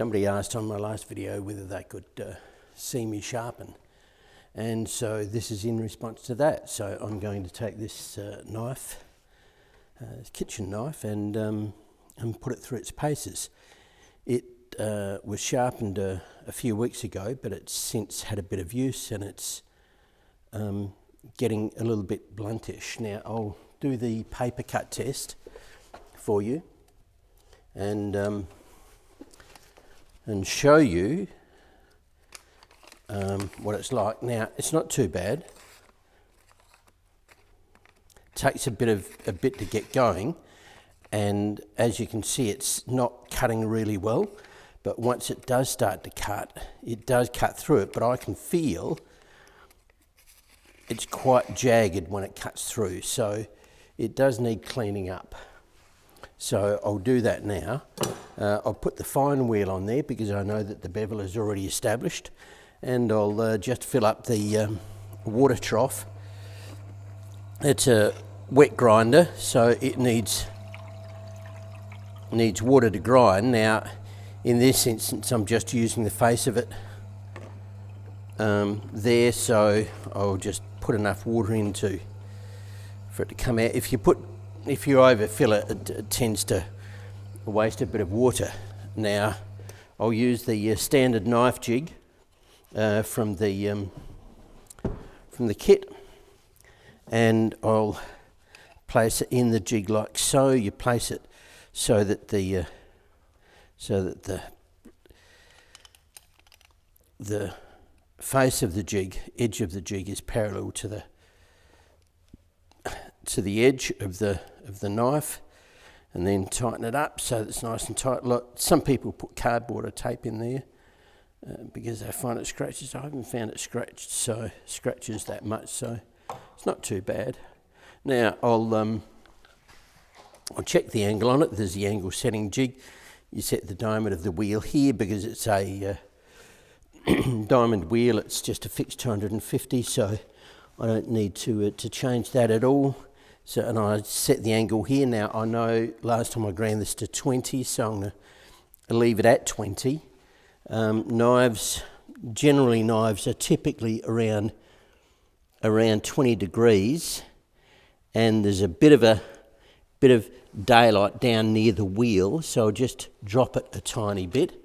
Somebody asked on my last video whether they could see me sharpen, and so this is in response to that. So I'm going to take this knife, kitchen knife, and put it through its paces. It was sharpened a few weeks ago, but it's since had a bit of use, and it's getting a little bit bluntish. Now I'll do the paper cut test for you and show you what it's like. Now it's not too bad. It takes a bit to get going, and as you can see, it's not cutting really well. But once it does start to cut, it does cut through it. But I can feel it's quite jagged when it cuts through, so it does need cleaning up. So I'll do that now. I'll put the fine wheel on there because I know that the bevel is already established, and I'll just fill up the water trough. It's a wet grinder, so it needs water to grind. Now in this instance I'm just using the face of it there, so I'll just put enough water in for it to come out. If you overfill it, it tends to waste a bit of water. Now I'll use the standard knife jig from the kit, and I'll place it in the jig like so. You place it so that the face of the jig, edge of the jig, is parallel to the edge of the knife, and then tighten it up so that it's nice and tight. Look, some people put cardboard or tape in there because they find it scratches. I haven't found it scratches that much, so it's not too bad. Now I'll check the angle on it. There's the angle setting jig. You set the diameter of the wheel here because it's a diamond wheel. It's just a fixed 250, so I don't need to change that at all. So, and I set the angle here. Now I know last time I ground this to 20, so I'm going to leave it at 20. Knives are typically around 20 degrees, and there's a bit of daylight down near the wheel, so I'll just drop it a tiny bit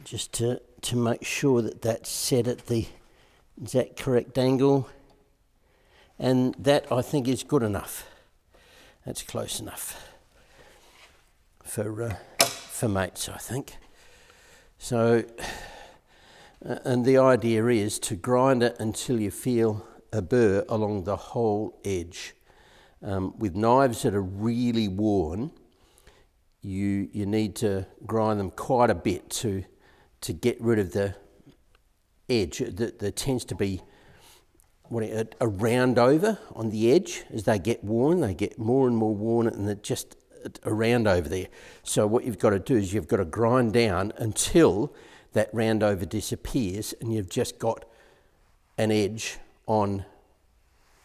just to make sure that that's set at the exact correct angle, and that I think is good enough. That's close enough for mates, I think. So and the idea is to grind it until you feel a burr along the whole edge. With knives that are really worn, you need to grind them quite a bit to get rid of the edge. There tends to be a round over on the edge. As they get worn, they get more and more worn, and they're just a round over there. So what you've got to do is you've got to grind down until that round over disappears, and you've just got an edge on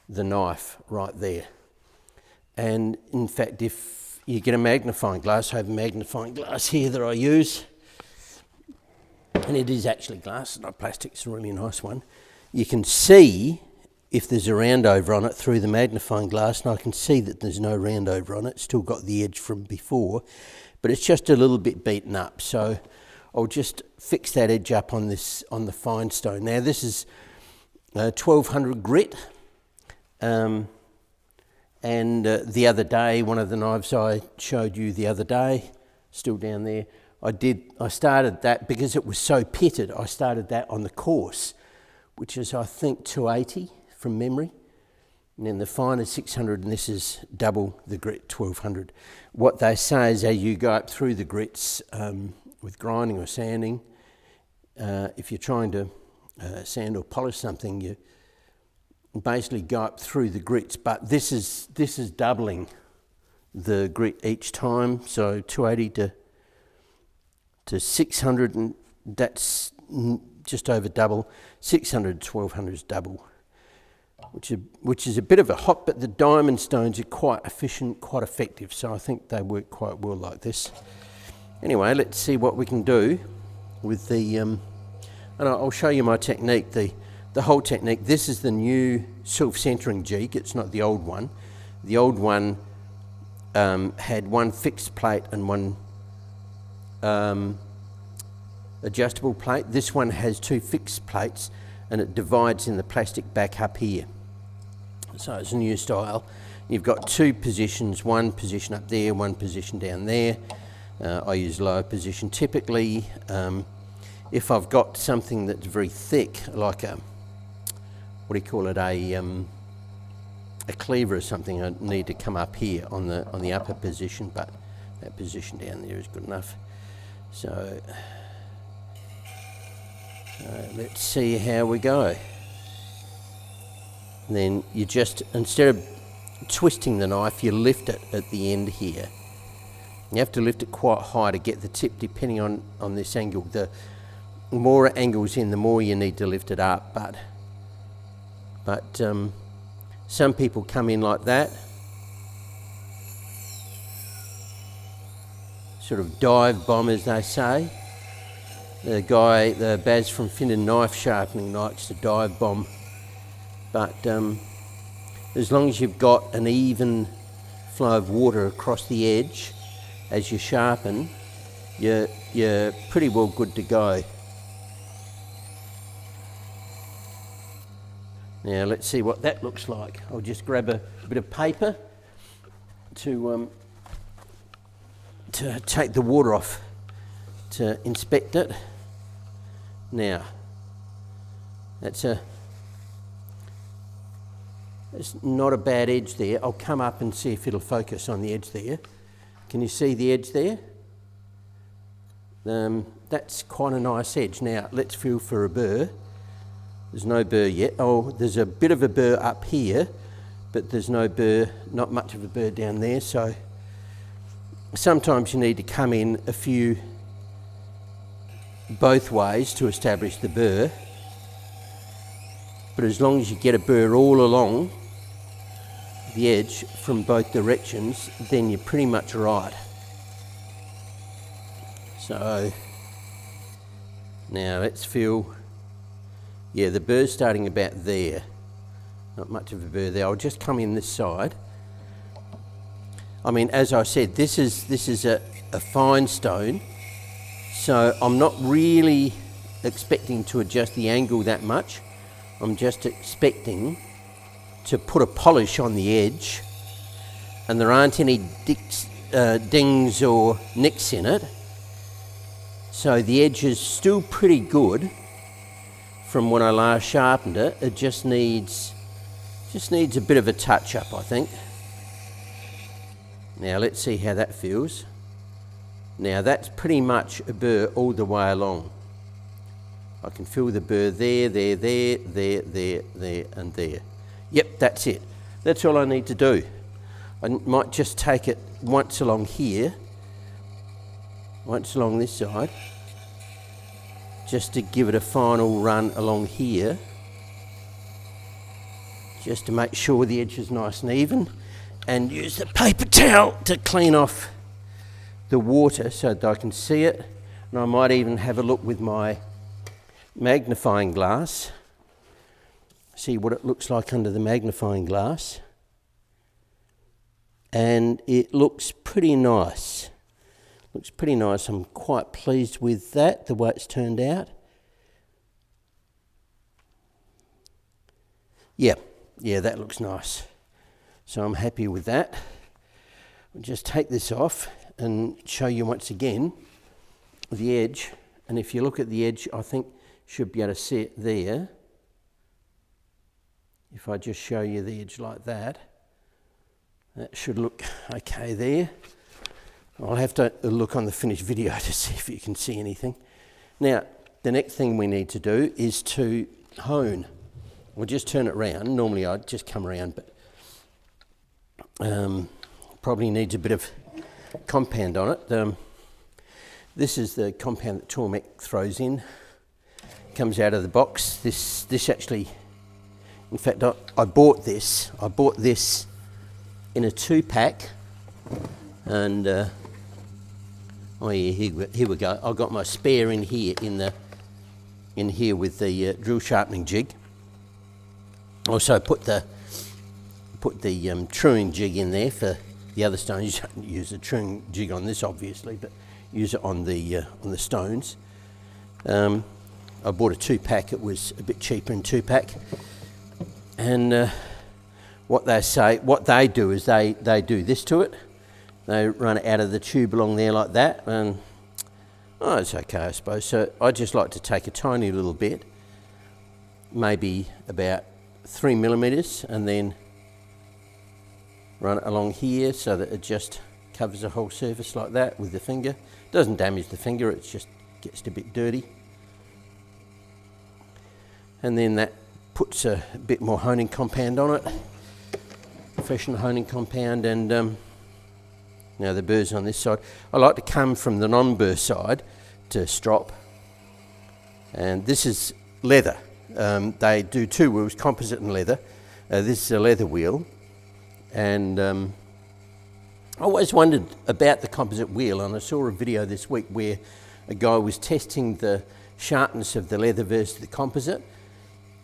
the knife right there. And in fact, if you get a magnifying glass, I have a magnifying glass here that I use, and it is actually glass, it's not plastic, it's a really nice one. You can see if there's a round over on it through the magnifying glass, and I can see that there's no round over on it. It's still got the edge from before, but it's just a little bit beaten up. So I'll just fix that edge up on the fine stone. Now this is 1200 grit, and the other day, one of the knives I showed you the other day, still down there, I started that because it was so pitted. I started that on the coarse, which is I think 280 from memory, and then the fine is 600, and this is double the grit, 1200. What they say is as you go up through the grits with grinding or sanding, if you're trying to sand or polish something, you basically go up through the grits, but this is doubling the grit each time, so 280 to 600, and that's just over double. 600 to 1200 is double. which is a bit of a hop, but the diamond stones are quite efficient, quite effective, so I think they work quite well like this. Anyway, let's see what we can do with the, and I'll show you my technique, the whole technique. This is the new self-centering jig, it's not the old one. The old one had one fixed plate and one adjustable plate. This one has two fixed plates and it divides in the plastic back up here. So it's a new style. You've got two positions, one position up there, one position down there. I use lower position typically. If I've got something that's very thick, like a, what do you call it, a cleaver or something, I need to come up here on the upper position, but that position down there is good enough. So let's see how we go. And then you just, instead of twisting the knife, you lift it at the end here. You have to lift it quite high to get the tip, depending on this angle. The more angles in, the more you need to lift it up, but some people come in like that, sort of dive bomb, as they say. The Baz from Finnan Knife Sharpening likes to dive bomb, but as long as you've got an even flow of water across the edge as you sharpen, you're pretty well good to go. Now let's see what that looks like. I'll just grab a bit of paper to take the water off to inspect it. Now, it's not a bad edge there. I'll come up and see if it'll focus on the edge there. Can you see the edge there? That's quite a nice edge. Now let's feel for a burr. There's no burr yet. Oh, there's a bit of a burr up here, but there's no burr, not much of a burr down there. So sometimes you need to come in a few both ways to establish the burr. But as long as you get a burr all along the edge from both directions, then you're pretty much right. So now let's feel. Yeah, the burr's starting about there. Not much of a burr there. I'll just come in this side. I mean, as I said, this is a fine stone, so I'm not really expecting to adjust the angle that much. I'm just expecting to put a polish on the edge, and there aren't any dings or nicks in it. So the edge is still pretty good from when I last sharpened it. It just needs a bit of a touch up, I think. Now let's see how that feels. Now that's pretty much a burr all the way along. I can feel the burr there, there, there, there, there, there, and there. Yep, that's it. That's all I need to do. I might just take it once along here, once along this side, just to give it a final run along here, just to make sure the edge is nice and even, and use the paper towel to clean off the water so that I can see it. And I might even have a look with my magnifying glass, see what it looks like under the magnifying glass, and it looks pretty nice. Looks pretty nice. I'm quite pleased with that, the way it's turned out. Yeah, that looks nice. So I'm happy with that. I'll just take this off and show you once again the edge. And if you look at the edge, I think you should be able to see it there. If I just show you the edge like that, that should look okay there. I'll have to look on the finished video to see if you can see anything. Now, the next thing we need to do is to hone. We'll just turn it around. Normally I'd just come around, but probably needs a bit of compound on it. This is the compound that Tormek throws in. Comes out of the box. This actually In fact, I bought this in a 2-pack, and oh yeah, here we go. I've got my spare in here with the drill sharpening jig. Also put the truing jig in there for the other stones. You don't use a truing jig on this, obviously, but use it on the stones. I bought a 2-pack. It was a bit cheaper in 2-pack. And what they do is they do this to it. They run it out of the tube along there like that, and oh, it's okay, I suppose. So I just like to take a tiny little bit, maybe about 3 millimeters, and then run it along here so that it just covers the whole surface like that with the finger. Doesn't damage the finger, it just gets a bit dirty. And then that puts a bit more honing compound on it, freshen honing compound, and now the burrs on this side. I like to come from the non-burr side to strop, and this is leather. They do 2 wheels, composite and leather. This is a leather wheel, and I always wondered about the composite wheel, and I saw a video this week where a guy was testing the sharpness of the leather versus the composite,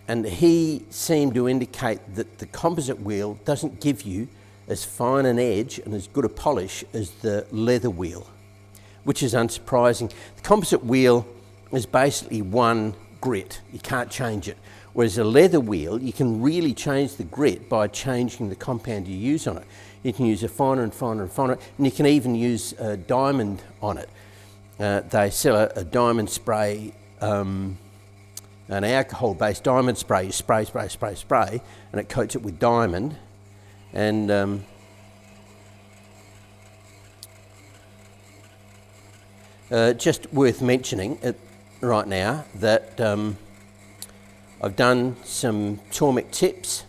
and he seemed to indicate that the composite wheel doesn't give you as fine an edge and as good a polish as the leather wheel, which is unsurprising. The composite wheel is basically one grit, you can't change it. Whereas a leather wheel, you can really change the grit by changing the compound you use on it. You can use a finer and finer and finer, and you can even use a diamond on it. They sell a diamond spray, an alcohol-based diamond spray. You spray, spray, spray, spray, and it coats it with diamond. And just worth mentioning it right now that I've done some Tormek tips,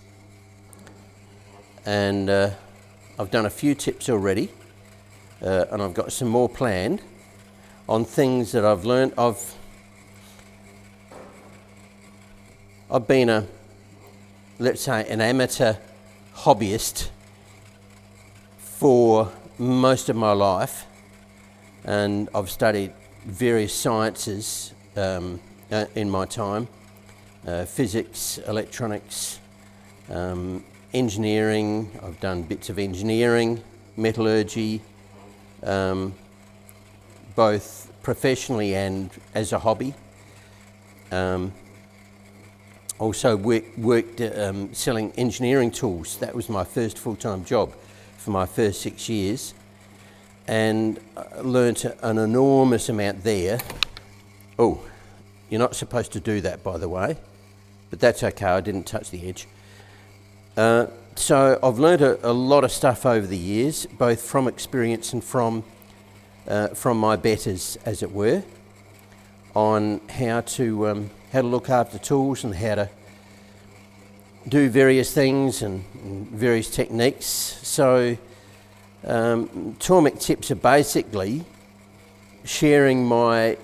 and I've done a few tips already, and I've got some more planned on things that I've learnt. I've been let's say an amateur hobbyist for most of my life, and I've studied various sciences in my time, physics, electronics, engineering. I've done bits of engineering, metallurgy, both professionally and as a hobby. Also worked selling engineering tools. That was my first full-time job for my first 6 years, and learnt an enormous amount there. Oh, you're not supposed to do that, by the way, but that's okay, I didn't touch the edge. So I've learnt a lot of stuff over the years, both from experience and from my betters, as it were, on how to look after tools and how to do various things and various techniques. So Tormek tips are basically sharing my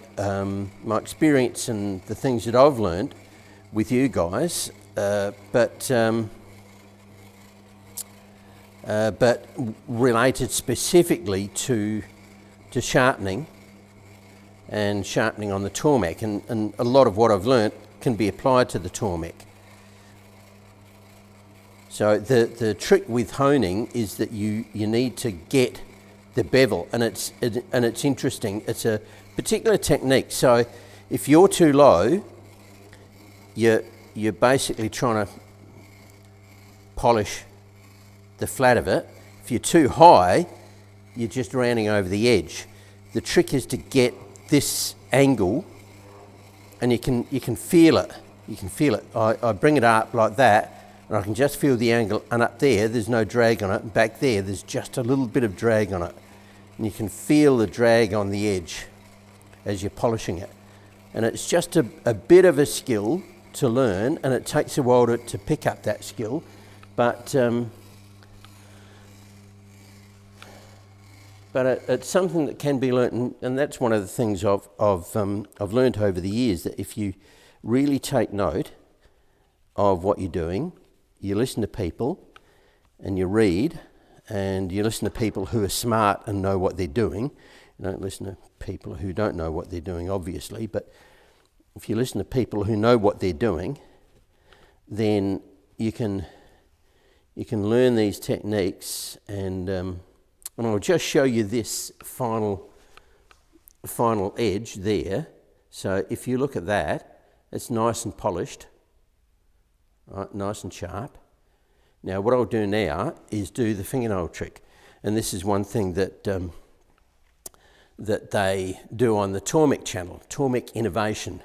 experience and the things that I've learned with you guys, but related specifically to sharpening and sharpening on the Tormek, and a lot of what I've learnt can be applied to the Tormek. So the trick with honing is that you need to get the bevel, and it's interesting. It's a particular technique. So if you're too low, you're basically trying to polish the flat of it. If you're too high, you're just rounding over the edge. The trick is to get this angle, and you can feel it. You can feel it. I bring it up like that, and I can just feel the angle, and up there's no drag on it, and back there's just a little bit of drag on it. And you can feel the drag on the edge as you're polishing it. And it's just a bit of a skill to learn, and it takes a while to pick up that skill, but it's something that can be learnt, and that's one of the things I've learnt over the years, that if you really take note of what you're doing. You listen to people and you read, and you listen to people who are smart and know what they're doing. You don't listen to people who don't know what they're doing, obviously, but if you listen to people who know what they're doing, then you can learn these techniques, and I'll just show you this final edge there. So if you look at that, it's nice and polished, right, nice and sharp. Now what I'll do now is do the fingernail trick, and this is one thing that that they do on the Tormek channel. Tormek Innovation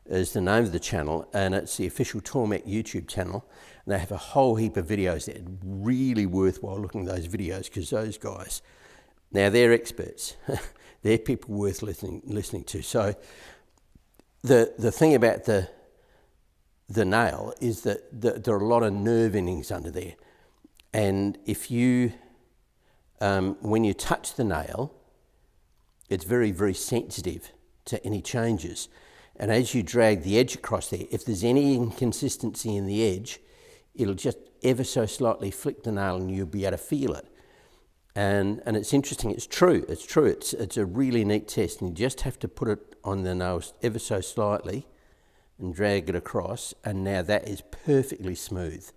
is the name of the channel, and it's the official Tormek YouTube channel. And they have a whole heap of videos there. Really worthwhile looking at those videos, because those guys, now they're experts. They're people worth listening to. So the thing about the nail is that there are a lot of nerve endings under there, and if you when you touch the nail, it's very, very sensitive to any changes, and as you drag the edge across there, if there's any inconsistency in the edge, it'll just ever so slightly flick the nail and you'll be able to feel it. And it's interesting, it's true, it's a really neat test, and you just have to put it on the nail ever so slightly and drag it across, and now that is perfectly smooth.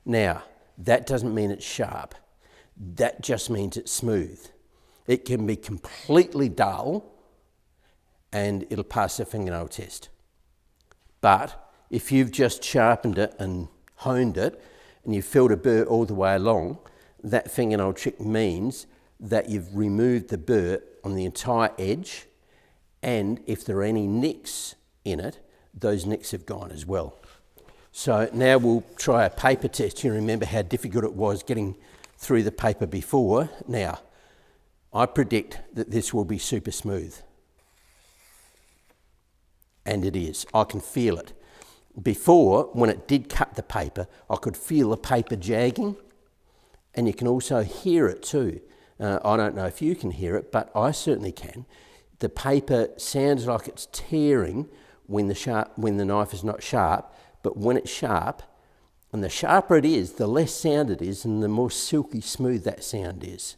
Now, that doesn't mean it's sharp. That just means it's smooth. It can be completely dull and it'll pass the fingernail test. But if you've just sharpened it and honed it and you've filled a burr all the way along, that fingernail trick means that you've removed the burr on the entire edge, and if there are any nicks in it, those nicks have gone as well. So now we'll try a paper test. You remember how difficult it was getting through the paper before. Now, I predict that this will be super smooth. And it is. I can feel it. Before, when it did cut the paper, I could feel the paper jagging, and you can also hear it too. I don't know if you can hear it, but I certainly can. The paper sounds like it's tearing when the knife is not sharp, but when it's sharp, and the sharper it is, the less sound it is, and the more silky smooth that sound is.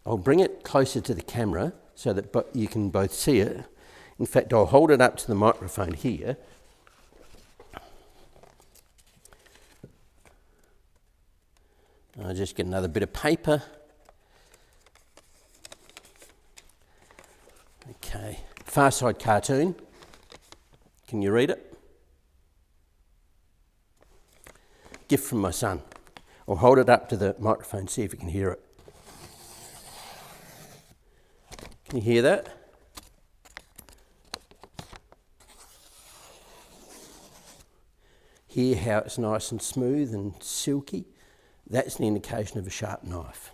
I'll bring it closer to the camera so that you can both see it. In fact, I'll hold it up to the microphone here. I'll just get another bit of paper. Okay, Far Side cartoon. Can you read it? Gift from my son. I'll hold it up to the microphone, see if you can hear it. Can you hear that? Hear how it's nice and smooth and silky? That's an indication of a sharp knife.